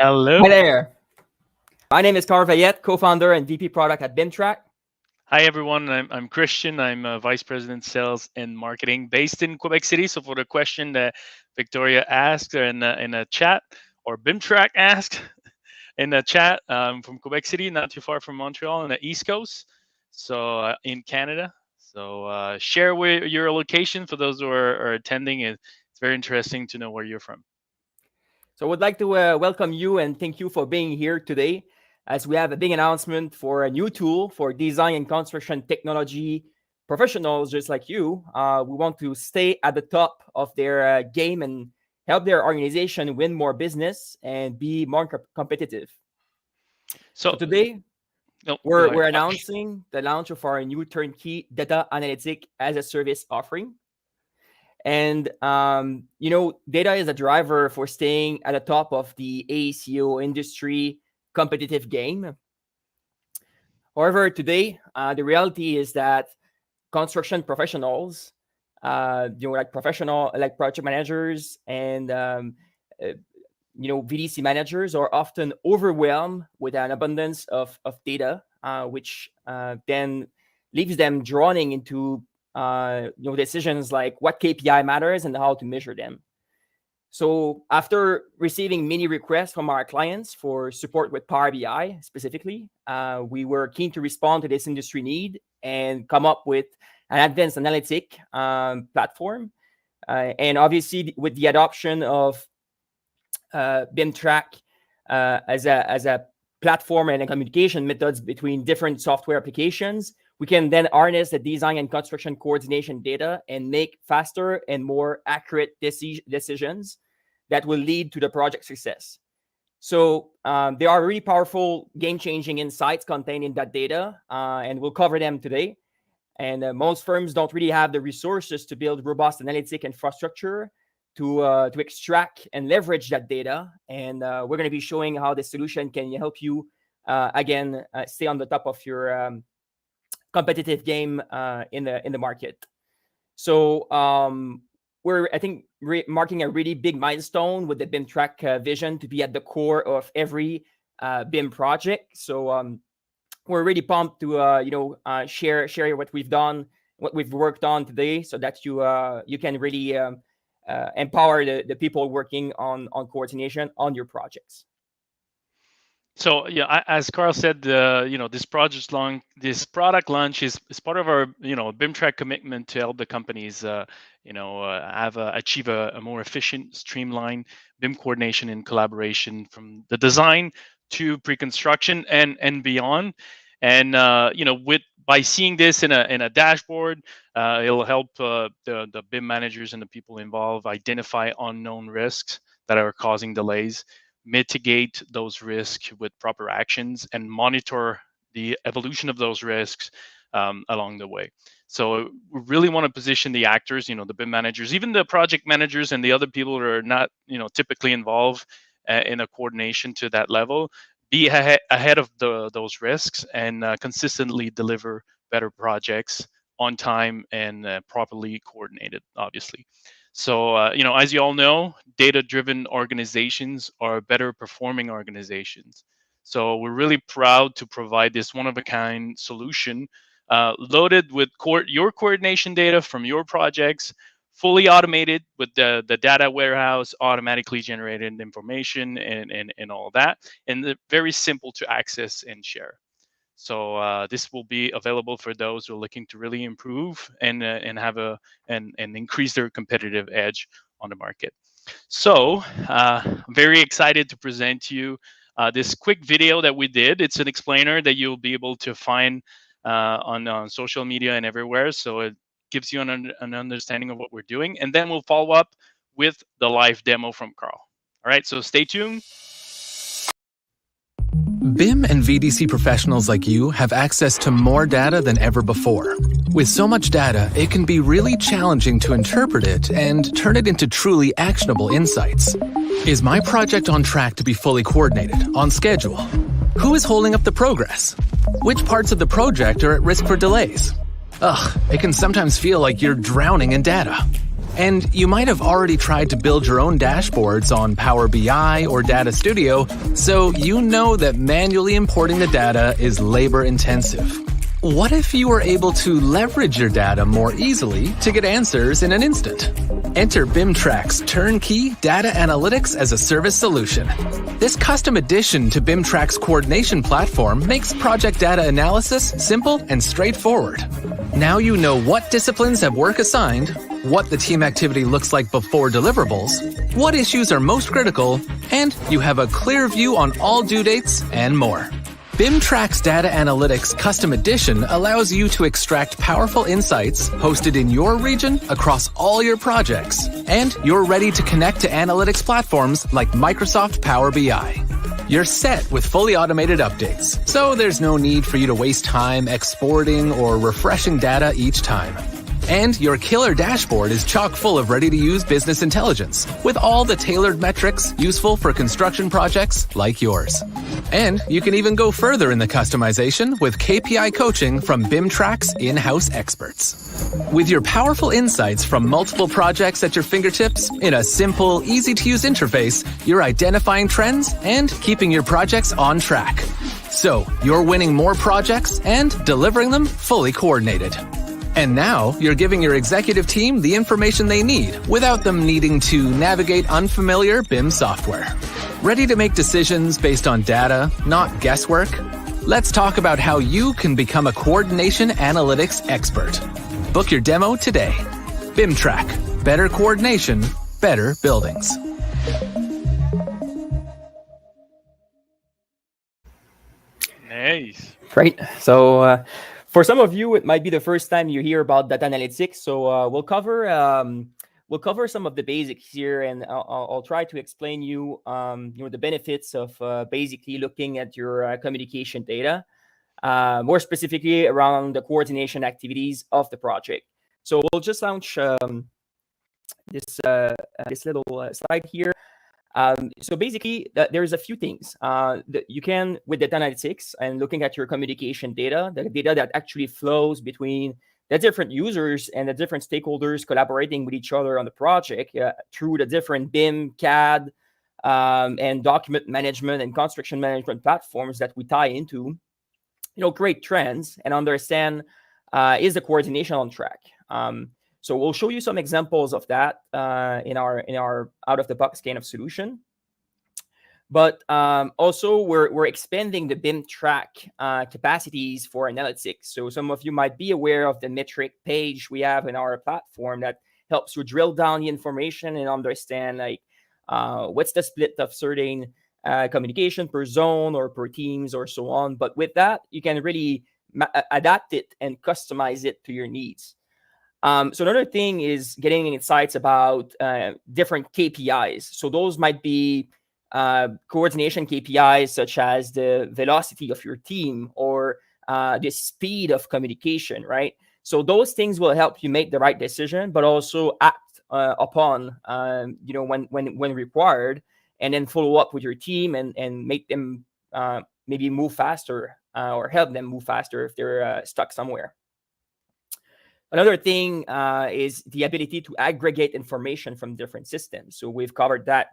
Hello. Hi there. My name is Carl Vayette, co-founder and VP product at BIM Track. Hi, everyone. I'm Christian. I'm Vice President Sales and Marketing based in Quebec City. So for the question that Victoria asked in a chat, or BIM Track asked in the chat, from Quebec City, not too far from Montreal on the East Coast, so in Canada. So share where your location for those who are attending. It's very interesting to know where you're from. So I would like to welcome you and thank you for being here today, as we have a big announcement for a new tool for design and construction technology professionals just like you. We want to stay at the top of their game and help their organization win more business and be more competitive. So today, we're announcing the launch of our new turnkey data analytic as a service offering. And, data is a driver for staying at the top of the AECO industry competitive game. However, today, the reality is that construction professionals, like project managers and, VDC managers are often overwhelmed with an abundance of data, which then leaves them drowning into decisions like what KPI matters and how to measure them. So after receiving many requests from our clients for support with Power BI specifically, we were keen to respond to this industry need and come up with an advanced analytic platform. And obviously, with the adoption of BIM Track as a platform and a communication methods between different software applications, we can then harness the design and construction coordination data and make faster and more accurate decisions that will lead to the project success. So there are really powerful game-changing insights contained in that data, and we'll cover them today. And most firms don't really have the resources to build robust analytic infrastructure to extract and leverage that data. And we're going to be showing how the solution can help you, stay on the top of your competitive game in the market. So we're, I think, marking a really big milestone with the BIM Track vision to be at the core of every BIM project. So we're really pumped to share what we've done, what we've worked on today, so that you can really empower the people working on coordination on your projects. So yeah, as Carl said, this product launch is part of our BIM Track commitment to help the companies achieve a more efficient, streamlined BIM coordination and collaboration from the design to pre-construction and beyond. And by seeing this in a dashboard, it'll help the BIM managers and the people involved identify unknown risks that are causing delays, mitigate those risks with proper actions, and monitor the evolution of those risks along the way. So we really want to position the actors, the BIM managers, even the project managers and the other people who are not, typically involved in a coordination to that level, be ahead of those risks and consistently deliver better projects on time and properly coordinated, obviously. So, as you all know, data-driven organizations are better performing organizations. So we're really proud to provide this one-of-a-kind solution loaded with your coordination data from your projects, fully automated with the data warehouse, automatically generated information and all that, and very simple to access and share. So this will be available for those who are looking to really improve and have and increase their competitive edge on the market. So I'm very excited to present to you this quick video that we did. It's an explainer that you'll be able to find on social media and everywhere. So it gives you an understanding of what we're doing, and then we'll follow up with the live demo from Carl. All right, so stay tuned. BIM and VDC professionals like you have access to more data than ever before. With so much data, it can be really challenging to interpret it and turn it into truly actionable insights. Is my project on track to be fully coordinated, on schedule? Who is holding up the progress? Which parts of the project are at risk for delays? It can sometimes feel like you're drowning in data. And you might have already tried to build your own dashboards on Power BI or Data Studio, so you know that manually importing the data is labor intensive. What if you were able to leverage your data more easily to get answers in an instant? Enter BIM Track's turnkey data analytics as a service solution. This custom addition to BIM Track's coordination platform makes project data analysis simple and straightforward. Now you know what disciplines have work assigned, what the team activity looks like before deliverables, what issues are most critical, and you have a clear view on all due dates and more. BIM Track's Data Analytics Custom Edition allows you to extract powerful insights hosted in your region across all your projects, and you're ready to connect to analytics platforms like Microsoft Power BI. You're set with fully automated updates, so there's no need for you to waste time exporting or refreshing data each time. And your killer dashboard is chock full of ready-to-use business intelligence, with all the tailored metrics useful for construction projects like yours. And you can even go further in the customization with KPI coaching from BIM Track's in-house experts. With your powerful insights from multiple projects at your fingertips, in a simple, easy-to-use interface, you're identifying trends and keeping your projects on track. So, you're winning more projects and delivering them fully coordinated. And now, you're giving your executive team the information they need without them needing to navigate unfamiliar BIM software. Ready to make decisions based on data, not guesswork? Let's talk about how you can become a coordination analytics expert. Book your demo today. BIM Track. Better coordination, better buildings. Nice. Right. So for some of you, it might be the first time you hear about data analytics. So we'll cover some of the basics here, and I'll try to explain you the benefits of basically looking at your communication data, more specifically around the coordination activities of the project. So we'll just launch this little slide here. So basically, there's a few things that you can, with data analytics and looking at your communication data, the data that actually flows between the different users and the different stakeholders collaborating with each other on the project through the different BIM, CAD, and document management and construction management platforms that we tie into, create trends and understand is the coordination on track. So we'll show you some examples of that in our out-of-the-box kind of solution. But also, we're expanding the BIM Track capacities for analytics. So some of you might be aware of the metric page we have in our platform that helps you drill down the information and understand what's the split of certain communication per zone or per teams or so on. But with that, you can really adapt it and customize it to your needs. So another thing is getting insights about different KPIs. So those might be coordination KPIs such as the velocity of your team or the speed of communication, right? So those things will help you make the right decision, but also act upon, when required, and then follow up with your team and make them maybe move faster or help them move faster if they're stuck somewhere. Another thing is the ability to aggregate information from different systems. So we've covered that,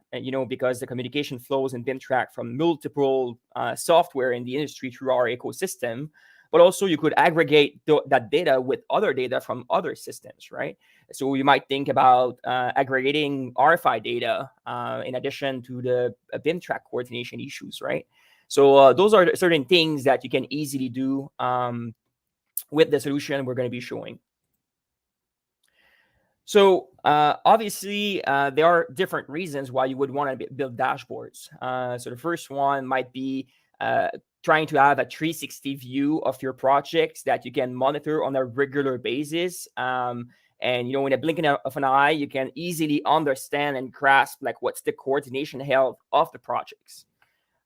because the communication flows in BIM Track from multiple software in the industry through our ecosystem, but also you could aggregate that data with other data from other systems, right? So you might think about aggregating RFI data in addition to the BIM Track coordination issues, right? So those are certain things that you can easily do with the solution we're going to be showing. So obviously, there are different reasons why you would want to build dashboards. So the first one might be trying to have a 360 view of your projects that you can monitor on a regular basis. And, in a blinking of an eye, you can easily understand and grasp what's the coordination health of the projects.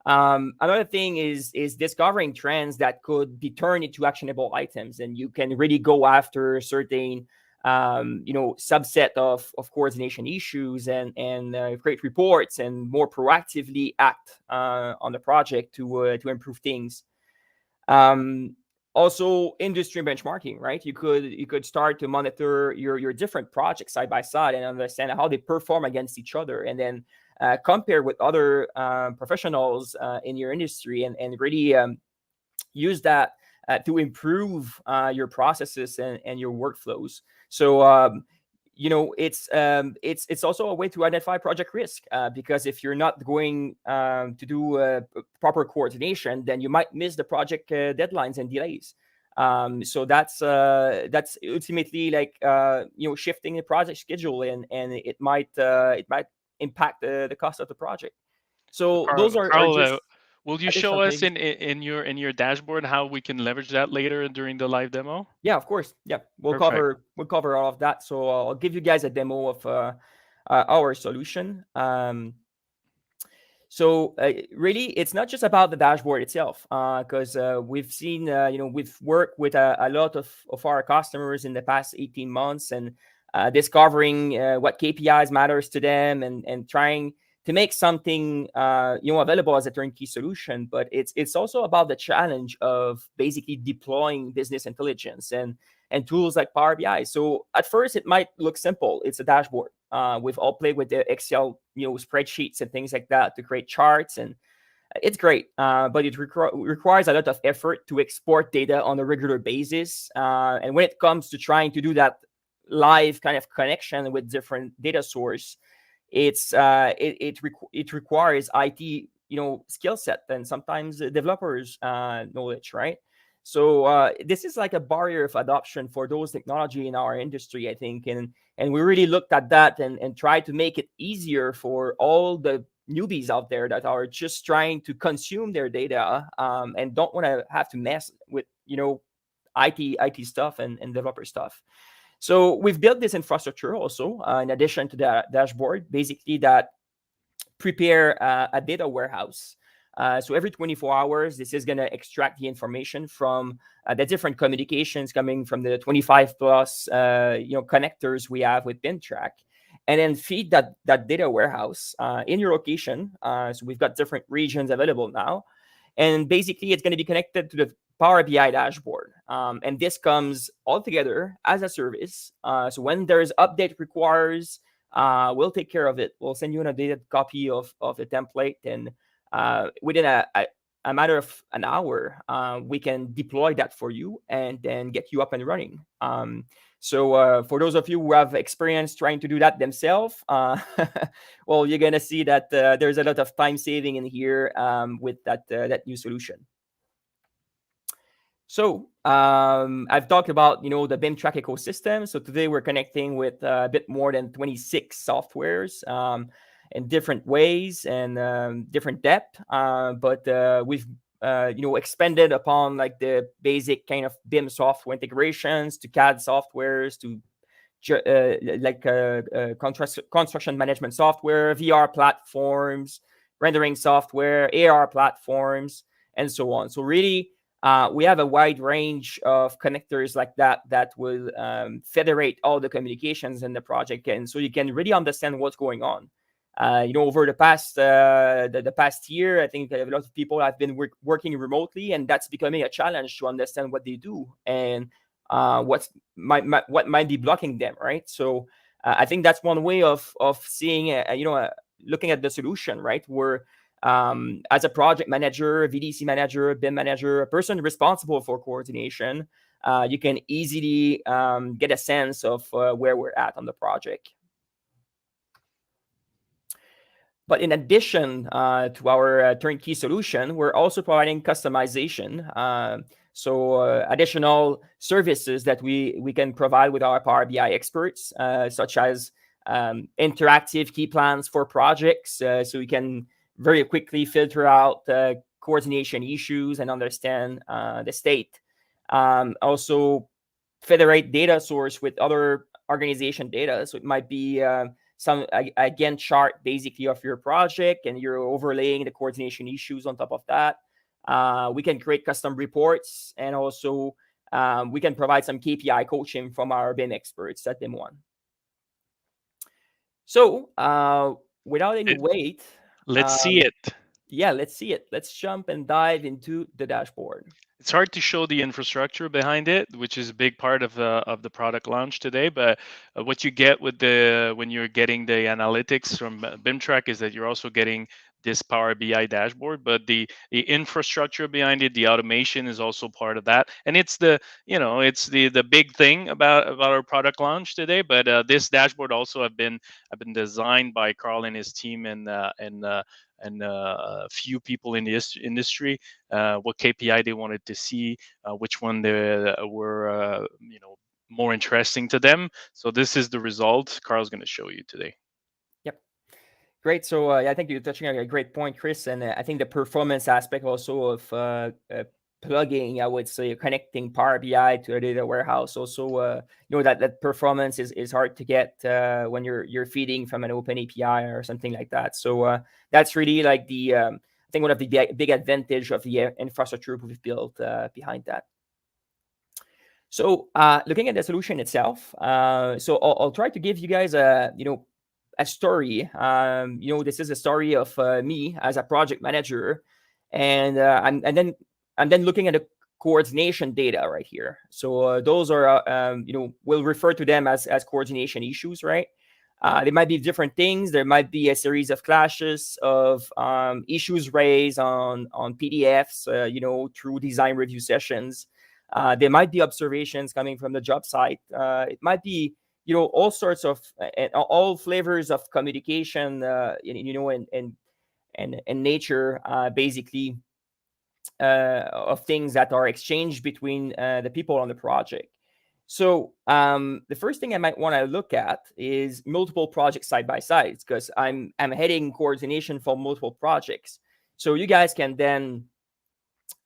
Another thing is discovering trends that could be turned into actionable items, and you can really go after certain subset of coordination issues and create reports and more proactively act on the project to improve things. Also, industry benchmarking, right? You could start to monitor your different projects side by side and understand how they perform against each other, and then compare with other professionals in your industry, and really use that to improve your processes and your workflows. So it's also a way to identify project risk, because if you're not going to do proper coordination, then you might miss the project deadlines and delays. So that's ultimately like shifting the project schedule, and it might impact the cost of the project. So those are Carl, just will you show additional us things. in your dashboard how we can leverage that later during the live demo? Yeah, of course. Yeah, we'll Perfect. cover all of that. So I'll give you guys a demo of our solution. So really, it's not just about the dashboard itself, because we've seen, we've worked with a lot of our customers in the past 18 months, and discovering what KPIs matters to them, and trying to make something available as a turnkey solution. But it's also about the challenge of basically deploying business intelligence and tools like Power BI. So at first, it might look simple. It's a dashboard. We've all played with the Excel, spreadsheets and things like that to create charts, and it's great. But it requires a lot of effort to export data on a regular basis. And when it comes to trying to do that live kind of connection with different data source, it requires IT, skill set, and sometimes developers knowledge, right? So this is like a barrier of adoption for those technology in our industry, I think, and we really looked at that and tried to make it easier for all the newbies out there that are just trying to consume their data, and don't want to have to mess with IT stuff and developer stuff. So we've built this infrastructure also, in addition to that dashboard, basically that prepare a data warehouse. So every 24 hours, this is going to extract the information from the different communications coming from the 25 plus connectors we have with BIM Track, and then feed that data warehouse in your location. So we've got different regions available now, and basically it's going to be connected to the Power BI dashboard. And this comes all together as a service. So when there's update requires, we'll take care of it. We'll send you an updated copy of the template, and within a matter of an hour, we can deploy that for you and then get you up and running. So for those of you who have experience trying to do that themselves, well, you're going to see that there's a lot of time saving in here with that new solution. So I've talked about the BIM Track ecosystem. So today we're connecting with a bit more than 26 softwares in different ways and different depth. But we've expanded upon like the basic kind of BIM software integrations to CAD softwares to construction management software, VR platforms, rendering software, AR platforms, and so on. So really, we have a wide range of connectors like that will federate all the communications in the project, and so you can really understand what's going on. Over the past the past year, I think a lot of people have been working remotely, and that's becoming a challenge to understand what they do and what might be blocking them, right? So I think that's one way of seeing, looking at the solution, right? Where as a project manager, VDC manager, BIM manager, a person responsible for coordination, you can easily get a sense of where we're at on the project. But in addition to our turnkey solution, we're also providing customization. So additional services that we can provide with our Power BI experts, such as interactive key plans for projects, so we can very quickly filter out coordination issues and understand the state. Also, federate data source with other organization data. So it might be some again chart basically of your project, and you're overlaying the coordination issues on top of that. We can create custom reports, and also we can provide some KPI coaching from our BIM experts at BIM One. So without any wait, let's see it. Yeah, let's see it. Let's jump and dive into the dashboard. It's hard to show the infrastructure behind it, which is a big part of the product launch today. But what you get with when you're getting the analytics from BIM Track is that you're also getting this Power BI dashboard, but the infrastructure behind it, the automation is also part of that, and it's the big thing about our product launch today. But this dashboard also have been designed by Carl and his team, and a few people in the industry, what KPI they wanted to see, which one they were more interesting to them. So this is the result Carl's going to show you today. Yep. Great. So I think you're touching on a great point, Chris. And I think the performance aspect also of plugging, I would say, connecting Power BI to a data warehouse. Also, that performance is hard to get when you're feeding from an open API or something like that. So that's really like I think one of the big advantage of the infrastructure we've built behind that. So looking at the solution itself, so I'll try to give you guys a story. This is a story of me as a project manager, and I'm then looking at the coordination data right here. So those are we'll refer to them as coordination issues, right? There might be different things. There might be a series of clashes of issues raised on PDFs, through design review sessions. There might be observations coming from the job site. It might be all sorts of all flavors of communication, and nature, basically, of things that are exchanged between the people on the project. So the first thing I might want to look at is multiple projects side by side, because I'm heading coordination for multiple projects. So you guys can then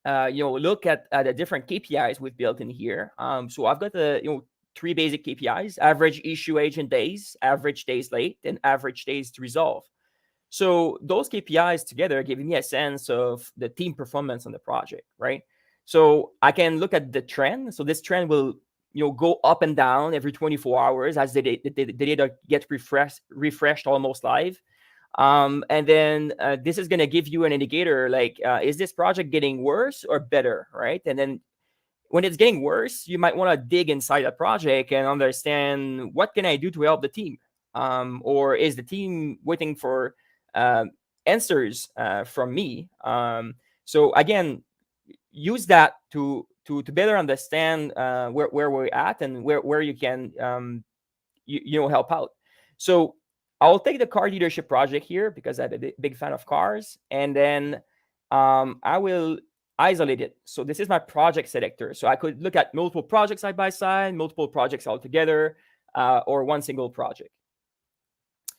look at the different KPIs we've built in here. So I've got the 3 basic KPIs: average issue agent days, average days late, and average days to resolve. So those KPIs together give me a sense of the team performance on the project, right? So I can look at the trend. So this trend will go up and down every 24 hours as the data get refreshed almost live. And then this is going to give you an indicator like, is this project getting worse or better, right? And then when it's getting worse, you might want to dig inside a project and understand, what can I do to help the team? Or is the team waiting for answers from me? So again, use that to better understand where we're at and where you can help out. So I'll take the car dealership project here because I'm a big fan of cars, and then I will isolate it. So this is my project selector. So I could look at multiple projects side by side, multiple projects all together, or one single project.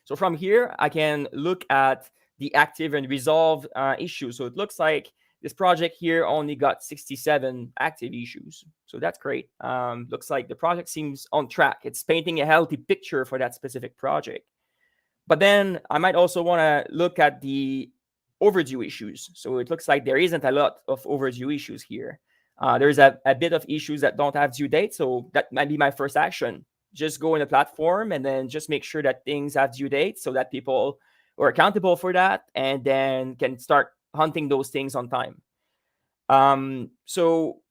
So from here, I can look at the active and resolved issues. So it looks like this project here only got 67 active issues. So that's great. Looks like the project seems on track. It's painting a healthy picture for that specific project. But then I might also want to look at the overdue issues. So it looks like there isn't a lot of overdue issues here. There's a bit of issues that don't have due date. So that might be my first action. Just go in the platform and then just make sure that things have due dates so that people are accountable for that and then can start hunting those things on time. So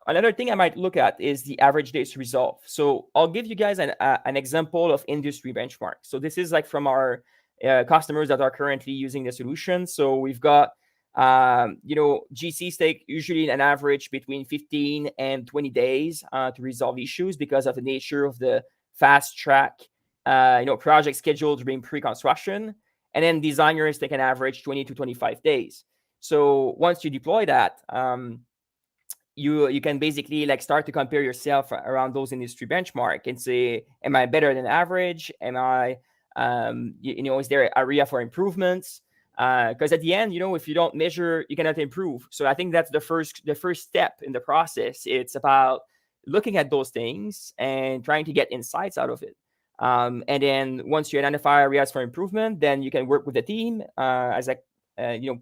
another thing I might look at is the average days to resolve. So I'll give you guys an example of industry benchmark. So this is like from our customers that are currently using the solution. So we've got, GCs take usually an average between 15 and 20 days to resolve issues because of the nature of the fast track, project scheduled during pre-construction. And then designers take an average 20 to 25 days. So once you deploy that, you can basically like start to compare yourself around those industry benchmark and say, am I better than average? Am I, is there an area for improvements? Because at the end, if you don't measure, you cannot improve. So I think that's the first step in the process. It's about looking at those things and trying to get insights out of it. And then once you identify areas for improvement, then you can work with the team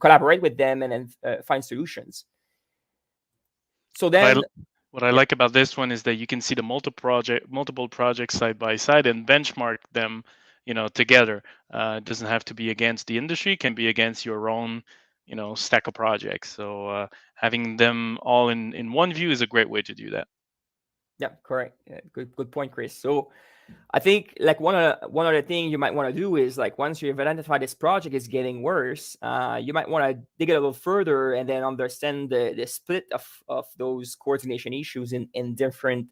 collaborate with them and then find solutions. So then, what I like about this one is that you can see the multiple projects side by side and benchmark them, together. It doesn't have to be against the industry; it can be against your own stack of projects. So having them all in one view is a great way to do that. Yeah, correct. Yeah, good point, Chris. So I think like one other thing you might want to do is like once you've identified this project is getting worse, you might want to dig a little further and then understand the split of those coordination issues in different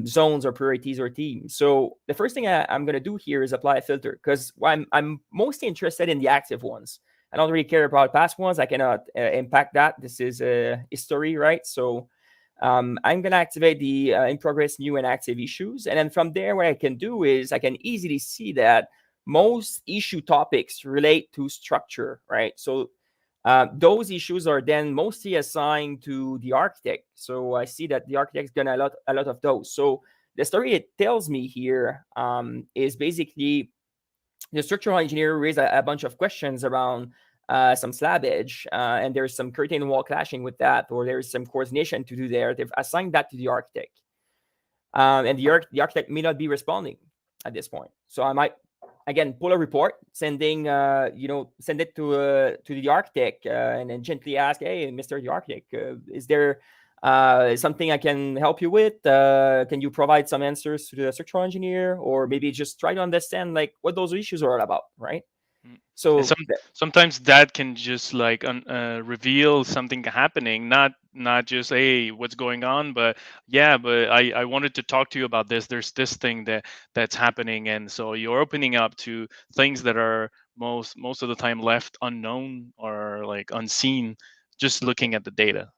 zones or priorities or teams. So the first thing I'm going to do here is apply a filter, because I'm mostly interested in the active ones. I don't really care about past ones. I cannot impact that. This is a history, right? So I'm going to activate the in progress, new, and active issues. And then from there, what I can do is I can easily see that most issue topics relate to structure, right? So those issues are then mostly assigned to the architect. So I see that the architect's done a lot of those. So the story it tells me here is basically the structural engineer raised a bunch of questions around some slab edge, and there's some curtain wall clashing with that, or there's some coordination to do there. They've assigned that to the architect, and the architect may not be responding at this point. So I might again pull a report, send it to the architect, and then gently ask, "Hey, Mr. the Architect, is there something I can help you with? Can you provide some answers to the structural engineer, or maybe just try to understand like what those issues are all about, right?" So sometimes that can just like reveal something happening, not just, hey, what's going on, but I wanted to talk to you about this. There's this thing that's happening, and so you're opening up to things that are most of the time left unknown or like unseen, just looking at the data.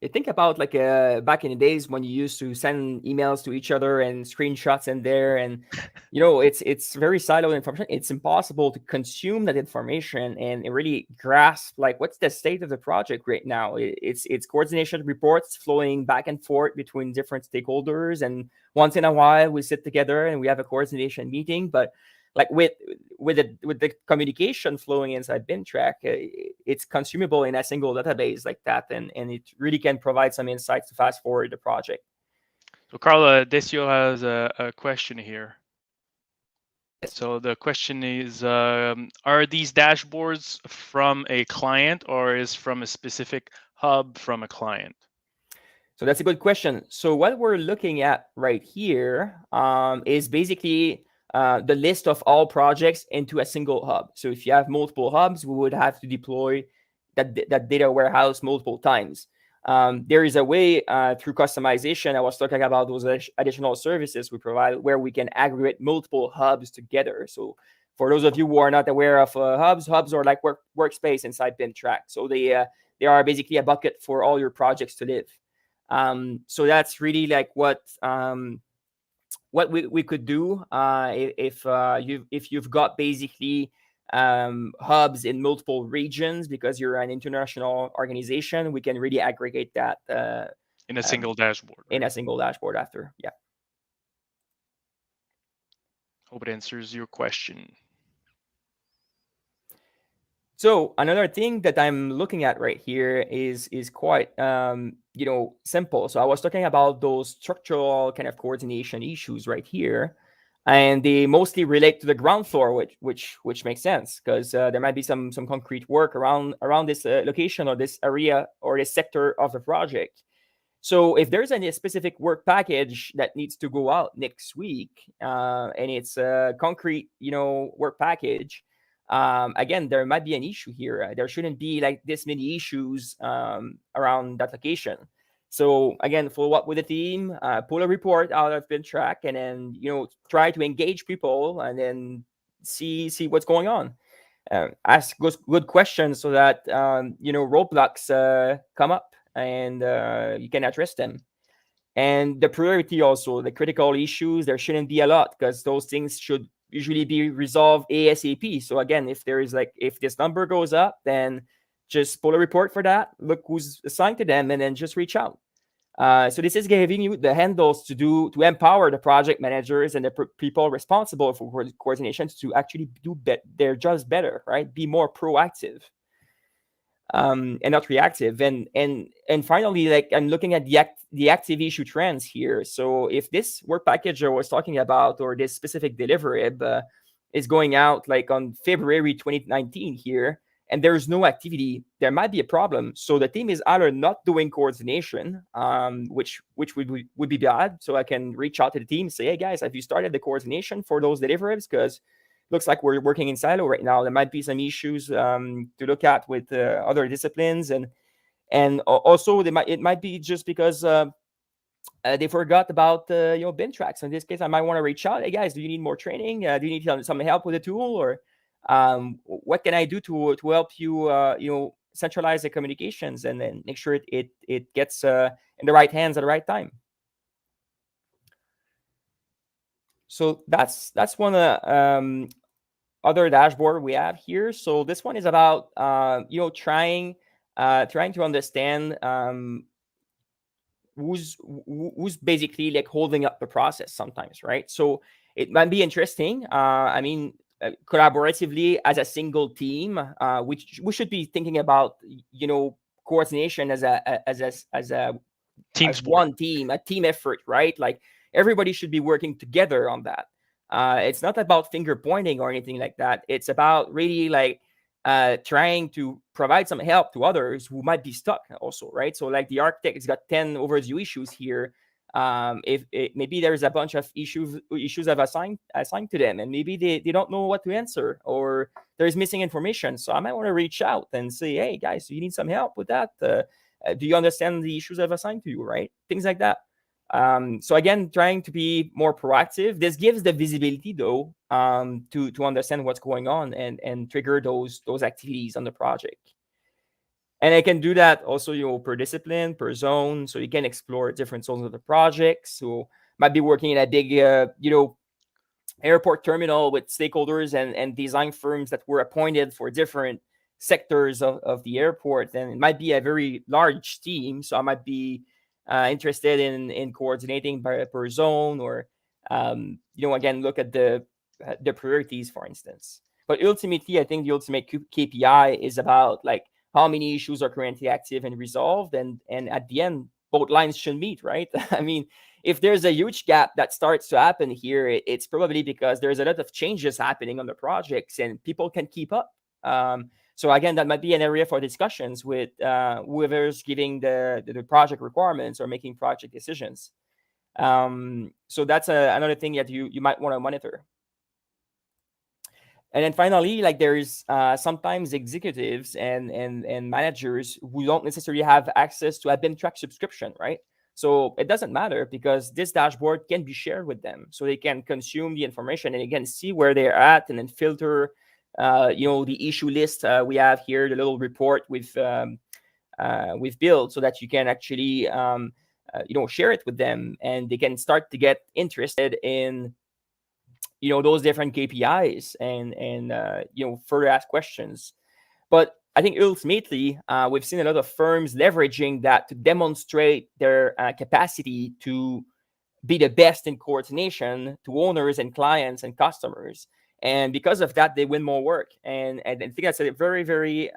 think about like back in the days when you used to send emails to each other and screenshots in there, and it's very siloed information. It's impossible to consume that information and really grasp like what's the state of the project right now. It's coordination reports flowing back and forth between different stakeholders, and once in a while we sit together and we have a coordination meeting. But like with the communication flowing inside BIM Track, it's consumable in a single database like that, and it really can provide some insights to fast forward the project. So Carla, Decio has a question here. So the question is, are these dashboards from a client or is from a specific hub from a client? So that's a good question. So what we're looking at right here is basically the list of all projects into a single hub. So if you have multiple hubs, we would have to deploy that data warehouse multiple times. There is a way through customization. I was talking about those additional services we provide where we can aggregate multiple hubs together. So for those of you who are not aware of hubs are like workspace inside BIM Track. So they are basically a bucket for all your projects to live. So that's really like what we could do if you've got basically hubs in multiple regions because you're an international organization. We can really aggregate that in a single dashboard. Right? In a single dashboard after, yeah. Hope it answers your question. So another thing that I'm looking at right here is quite simple. So I was talking about those structural kind of coordination issues right here, and they mostly relate to the ground floor, which makes sense because there might be some concrete work around this location or this area or this sector of the project. So if there's any specific work package that needs to go out next week, and it's a concrete work package. Again, there might be an issue here. There shouldn't be like this many issues around that location. So again, follow up with the team, pull a report out of BIM Track, and then try to engage people, and then see what's going on. Ask good questions so that roadblocks come up and you can address them. And the priority also, the critical issues, there shouldn't be a lot because those things should usually be resolved ASAP. So again, if this number goes up, then just pull a report for that, look who's assigned to them, and then just reach out. So this is giving you the handles to empower the project managers and the people responsible for coordination to actually do their jobs better, right? Be more proactive. And not reactive. And finally, like I'm looking at the active issue trends here. So if this work package I was talking about, or this specific deliverable is going out like on February 2019 here, and there's no activity, there might be a problem. So the team is either not doing coordination, which would be bad. So I can reach out to the team, say, hey guys, have you started the coordination for those deliverables? Because looks like we're working in silo right now. There might be some issues to look at with other disciplines, and also it might be just because they forgot about BIM Track. So in this case, I might want to reach out. Hey guys, do you need more training? Do you need some help with the tool, or what can I do to help you centralize the communications and then make sure it gets in the right hands at the right time? So that's one other dashboard we have here. So this one is about trying to understand who's basically like holding up the process sometimes, right? So it might be interesting. Collaboratively as a single team, we should be thinking about coordination as a team as sport. one team, a team effort, right? Like everybody should be working together on that. It's not about finger pointing or anything like that. It's about really like trying to provide some help to others who might be stuck also, right? So like the architect has got 10 overdue issues here. Maybe there's a bunch of issues I've assigned to them, and maybe they don't know what to answer, or there's missing information. So I might want to reach out and say, hey guys, do you need some help with that? Do you understand the issues I've assigned to you, right? Things like that. So again, trying to be more proactive. This gives the visibility though, to understand what's going on and trigger those activities on the project. And I can do that also, per discipline, per zone. So you can explore different zones of the project. So might be working in a big, airport terminal with stakeholders and design firms that were appointed for different sectors of the airport. And it might be a very large team. So I might be interested in coordinating per zone, or, again, look at the priorities, for instance. But ultimately, I think the ultimate KPI is about like how many issues are currently active and resolved, and at the end, both lines should meet, right? I mean, if there's a huge gap that starts to happen here, it's probably because there's a lot of changes happening on the projects and people can keep up. So again, that might be an area for discussions with whoever's giving the project requirements or making project decisions. So that's another thing that you might want to monitor. And then finally, like there's sometimes executives and managers who don't necessarily have access to a BIM Track subscription, right? So it doesn't matter, because this dashboard can be shared with them, so they can consume the information and again see where they're at, and then filter, the issue list we have here, the little report we've built, so that you can actually share it with them, and they can start to get interested in those different KPIs and further ask questions. But I think ultimately we've seen a lot of firms leveraging that to demonstrate their capacity to be the best in coordination to owners and clients and customers, and because of that they win more work. And I think that's a very, very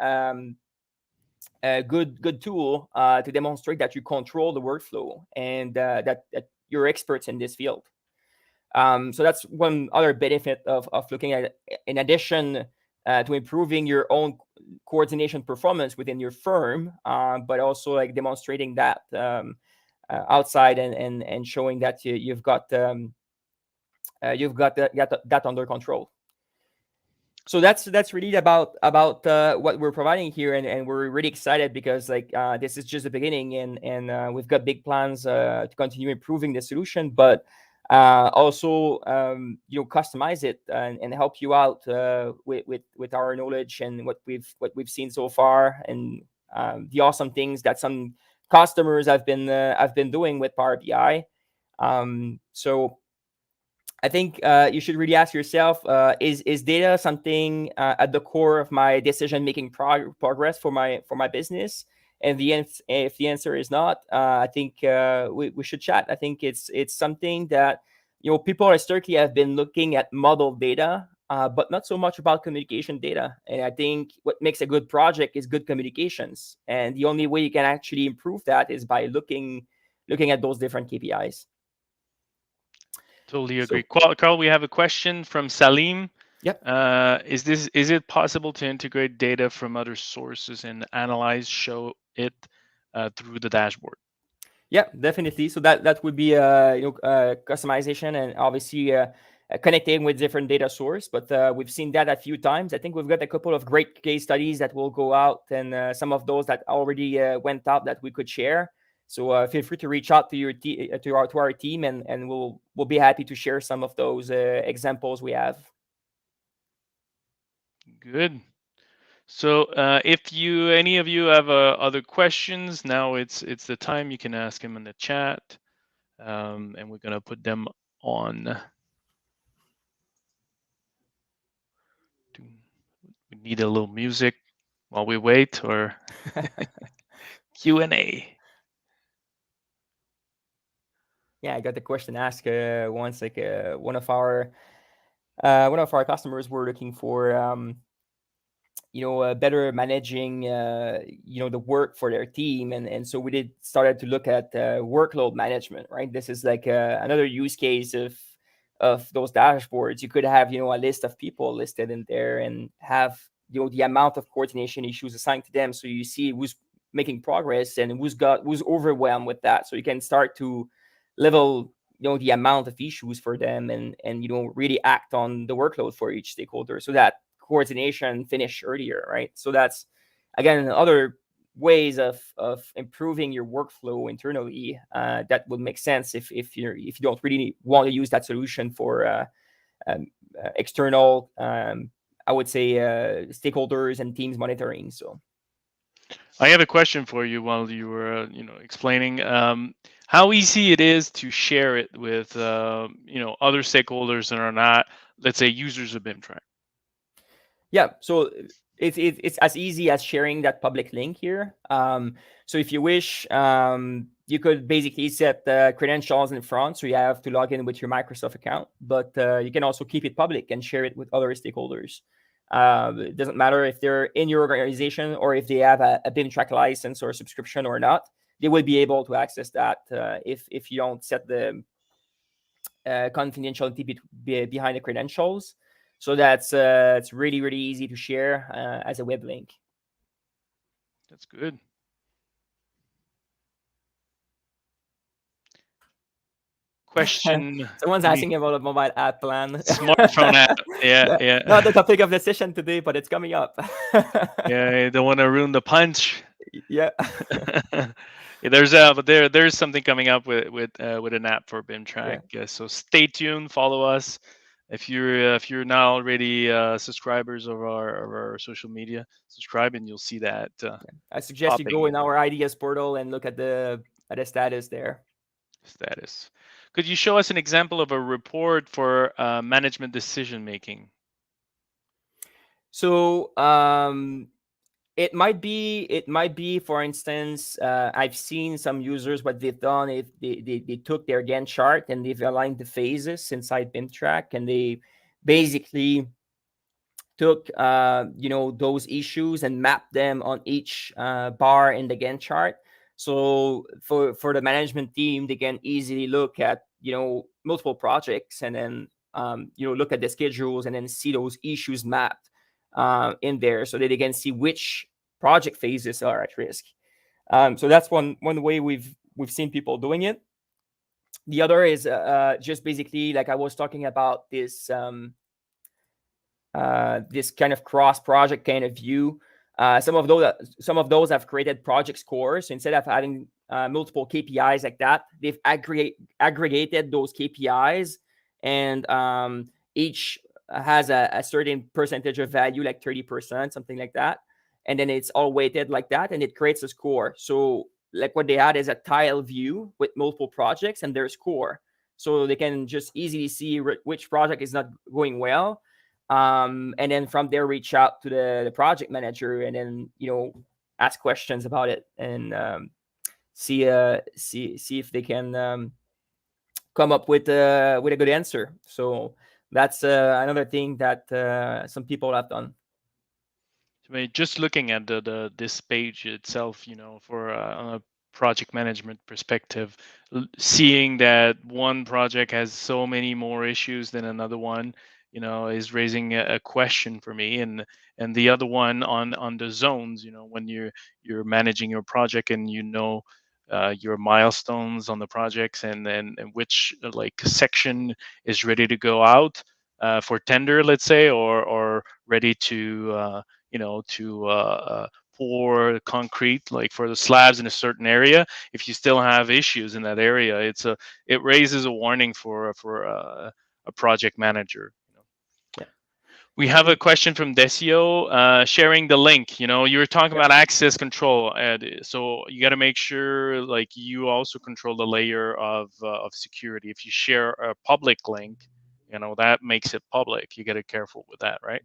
good tool to demonstrate that you control the workflow and that you're experts in this field. So that's one other benefit of looking at it, in addition to improving your own coordination performance within your firm, but also like demonstrating that outside and showing that you've got that under control. So that's really about what we're providing here, and we're really excited because like this is just the beginning, and we've got big plans to continue improving the solution, but also customize it and help you out with our knowledge and what we've seen so far, and the awesome things that some customers have been doing with Power BI. So I think you should really ask yourself, is data something at the core of my decision-making progress for my business? And if the answer is not, I think we should chat. I think it's something that people historically have been looking at model data, but not so much about communication data. And I think what makes a good project is good communications. And the only way you can actually improve that is by looking at those different KPIs. Totally agree. Carl, we have a question from Salim. Yep. Is it possible to integrate data from other sources and show it through the dashboard? Yeah, definitely. So that would be customization and obviously connecting with different data source. But we've seen that a few times. I think we've got a couple of great case studies that will go out, and some of those that already went out that we could share. So feel free to reach out to your to our team, and we'll be happy to share some of those examples we have. Good. So if any of you have other questions, now it's the time. You can ask them in the chat, and we're gonna put them on. We need a little music while we wait, or Q&A. Yeah, I got the question asked once. Like one of our customers were looking for better managing the work for their team, and so we started to look at workload management. Right, this is like another use case of those dashboards. You could have a list of people listed in there and have the amount of coordination issues assigned to them, so you see who's making progress and who's overwhelmed with that, so you can start to level the amount of issues for them, and really act on the workload for each stakeholder so that coordination finish earlier, right? So that's again other ways of improving your workflow internally that would make sense if you don't really want to use that solution for external I would say stakeholders and teams monitoring. So I have a question for you while you were explaining how easy it is to share it with other stakeholders that are not, let's say, users of BIM Track. Yeah, so it's as easy as sharing that public link here. So if you wish, you could basically set the credentials in front, so you have to log in with your Microsoft account, but you can also keep it public and share it with other stakeholders. It doesn't matter if they're in your organization or if they have a BIM Track license or subscription or not. They will be able to access that if you don't set the confidentiality behind the credentials. So that's it's really, really easy to share as a web link. That's good. Question. Someone's asking about a mobile app plan. Smartphone app. Yeah. Not the topic of the session today, but it's coming up. Yeah, you don't want to ruin the punch. Yeah. Yeah, there's something coming up with an app for BIM Track. Yeah. So stay tuned, follow us. If you're not already subscribers of our social media, subscribe and you'll see that. I suggest you go in our ideas portal and look at the status there. Status. Could you show us an example of a report for management decision making? So it might be, for instance, I've seen some users, what they've done is they took their Gantt chart and they've aligned the phases inside BIM Track, and they basically took those issues and mapped them on each bar in the Gantt chart. So for the management team, they can easily look at multiple projects and then look at the schedules and then see those issues mapped in there, so that they can see which project phases are at risk. So that's one way we've seen people doing it. The other is just basically, like I was talking about, this this kind of cross project kind of view. Some of those have created project scores. So instead of having multiple KPIs like that, they've aggregated those KPIs, and each has a certain percentage of value, like 30%, something like that. And then it's all weighted like that, and it creates a score. So like what they had is a tile view with multiple projects and their score. So they can just easily see which project is not going well. And then from there, reach out to the project manager and then, ask questions about it and see if they can come up with a good answer. So that's another thing that some people have done. I mean, just looking at this page itself, for on a project management perspective, seeing that one project has so many more issues than another one, is raising a question for me, and the other one on the zones, when you're managing your project, and your milestones on the projects, and which like section is ready to go out for tender, let's say, or ready to pour concrete, like for the slabs in a certain area. If you still have issues in that area, it raises a warning for a project manager. Yeah. We have a question from Decio, sharing the link. You were talking about access control, Ed. So you got to make sure, like, you also control the layer of security. If you share a public link, that makes it public. You got to be careful with that, right?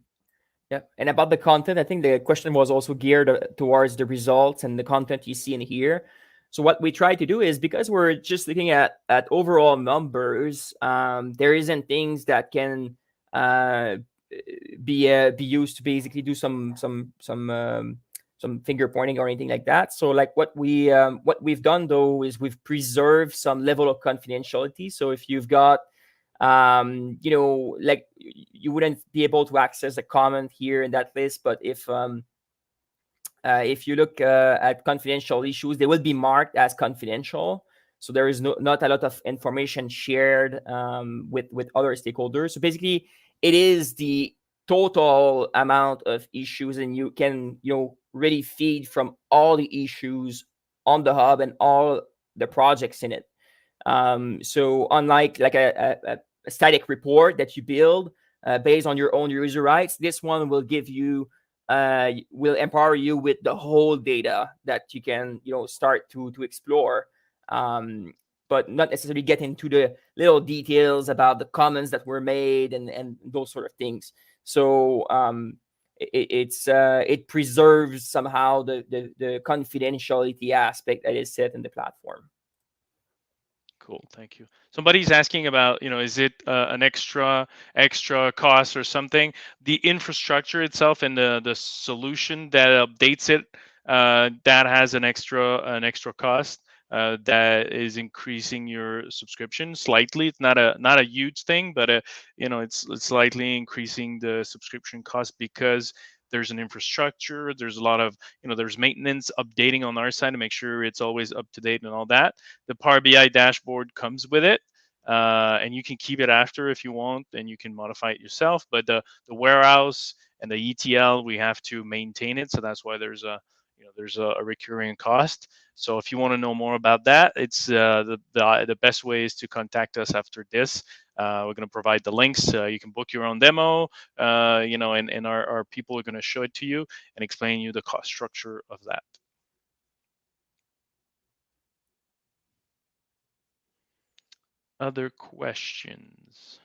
Yeah. And about the content, I think the question was also geared towards the results and the content you see in here. So what we try to do is, because we're just looking at overall numbers, there isn't things that can be used to basically do some finger pointing or anything like that. So like what we've done though is we've preserved some level of confidentiality. So if you've got like you wouldn't be able to access a comment here in that list, but if you look at confidential issues, they will be marked as confidential. So there is not a lot of information shared with other stakeholders. So basically, it is the total amount of issues, and you can really feed from all the issues on the hub and all the projects in it. So unlike like a static report that you build based on your own user rights, this one will give you will empower you with the whole data that you can start to explore, but not necessarily get into the little details about the comments that were made and those sort of things. So it preserves somehow the confidentiality aspect that is set in the platform. Cool, thank you. Somebody's asking about, is it an extra cost or something? The infrastructure itself and the solution that updates it, that has an extra cost that is increasing your subscription slightly. It's not a huge thing, but it's slightly increasing the subscription cost because there's an infrastructure. There's a lot of, there's maintenance, updating on our side to make sure it's always up to date and all that. The Power BI dashboard comes with it, and you can keep it after if you want, and you can modify it yourself. But the warehouse and the ETL, we have to maintain it, so that's why there's a recurring cost. So if you want to know more about that, it's the best way is to contact us after this. We're going to provide the links. You can book your own demo, and our people are going to show it to you and explain you the cost structure of that. Other questions?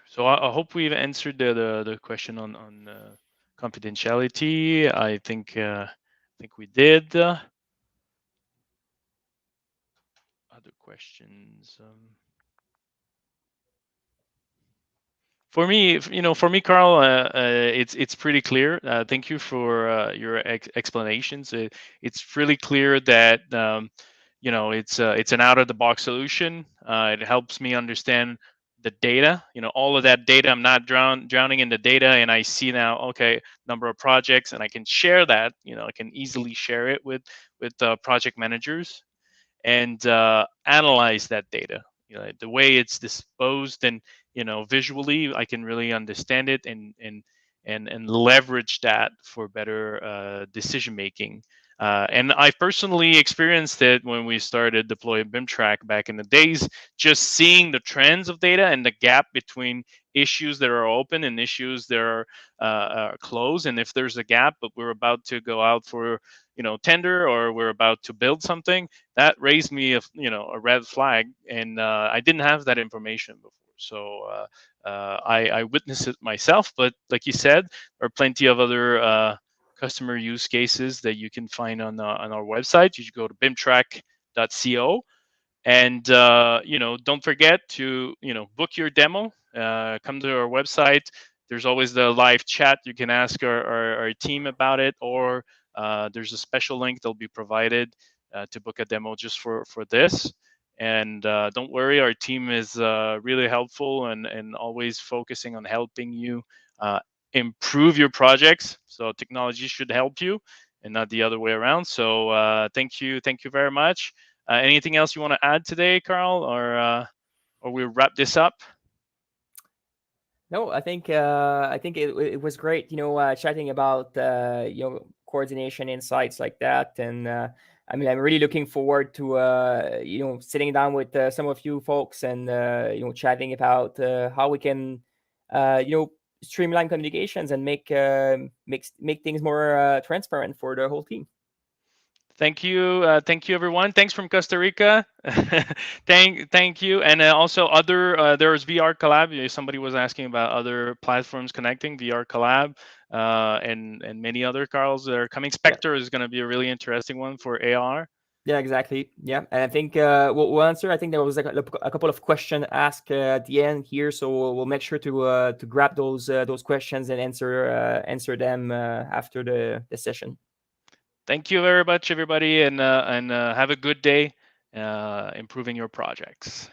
So I hope we've answered the question on confidentiality. I think we did. Other questions? For me, Carl, it's pretty clear. Thank you for your explanations. It's really clear that it's an out of the box solution. It helps me understand the data. All of that data. I'm not drowning in the data, and I see now, okay, number of projects, and I can share that. I can easily share it with project managers and analyze that data. The way it's disposed, and visually, I can really understand it and leverage that for better decision making. And I personally experienced it when we started deploying BIM Track back in the days, just seeing the trends of data and the gap between issues that are open and issues that are closed. And if there's a gap, but we're about to go out for tender, or we're about to build something, that raised me a red flag, and I didn't have that information before. So I witnessed it myself. But like you said, there are plenty of other customer use cases that you can find on our website. You should go to bimtrack.co, and don't forget to book your demo. Come to our website. There's always the live chat. You can ask our team about it, or there's a special link that'll be provided to book a demo just for this. And don't worry, our team is really helpful and always focusing on helping you improve your projects. So technology should help you and not the other way around. So thank you very much. Anything else you want to add today, Carl, or we'll wrap this up? No, I think it was great, chatting about coordination insights like that, and I mean, I'm really looking forward to sitting down with some of you folks and chatting about how we can streamline communications and make things more transparent for the whole team. Thank you, everyone. Thanks from Costa Rica. thank you, and also other. There's VR Collab. Somebody was asking about other platforms connecting VR Collab, and many other Carls that are coming. Spectre is going to be a really interesting one for AR. Yeah, exactly. Yeah, and I think we'll answer. I think there was like a couple of questions asked at the end here, so we'll make sure to grab those questions and answer them after the session. Thank you very much, everybody, and have a good day improving your projects.